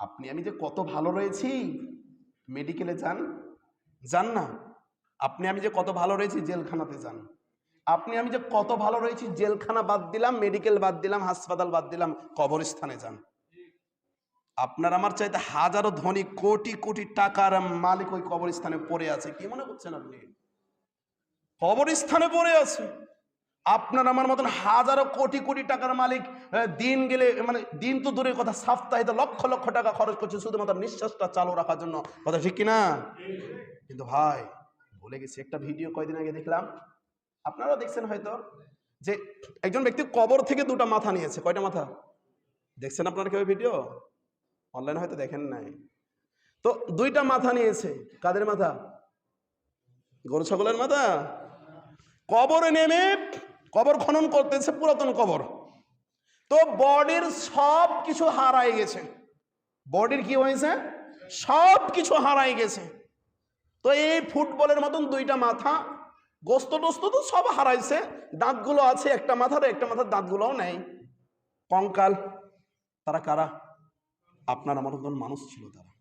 আপনি আমি যে কত ভালো রয়েছি, মেডিকেলে যান, যান না? আপনি আমি যে কত ভালো রয়েছি, জেলখানাতে যান। আপনি আমি যে কত ভালো রয়েছি, জেলখানা বাদ দিলাম, মেডিকেল বাদ দিলাম, হাসপাতাল বাদ দিলাম, কবরস্থানে যান। আপনার আমার চাইতে হাজারো ধনী, কোটি কোটি টাকার মালিক ওই কবরস্থানে পড়ে আছে। কি মনে করছেন আপনি? কবরস্থানে পড়ে আছে। আপনার আমার মতন হাজারো কোটি কোটি টাকার মালিক দিন গেলে, মানে দিন তো দূরের কথা, সাপ্তাহিক লক্ষ লক্ষ টাকা খরচ করছে শুধুমাত্র নিঃশ্বাসটা চালু রাখার জন্য। কথা ঠিক কিনা? কিন্তু ভাই ভুলে গেছি, একটা ভিডিও কয়দিন আগে দেখলাম, আপনারাও দেখছেন হয়তো, যে একজন ব্যক্তি কবর থেকে দুটা মাথা নিয়েছে। কয়টা মাথা দেখছেন আপনারা কেউ ভিডিও? অনলাইনে হয়তো দেখেন নাই। তো দুইটা মাথা নিয়েছে। কাদের মাথা? গরু ছাগলের মাথা। কবরে নেমে কবর খনন করতেছে, পুরাতন কবর। তো বডির সব কিছু হারাই গেছে। বডির কি হয়েছে? সব কিছু হারাই গেছে। তো এই ফুটবলের মতন দুইটা মাথা, গোস্ত টোস্ত তো সব হারাইছে, দাঁতগুলো আছে একটা মাথার, একটা মাথার দাঁতগুলোও নেই, কঙ্কাল। তারা কারা? আপনার আমার মতন মানুষ ছিল তারা।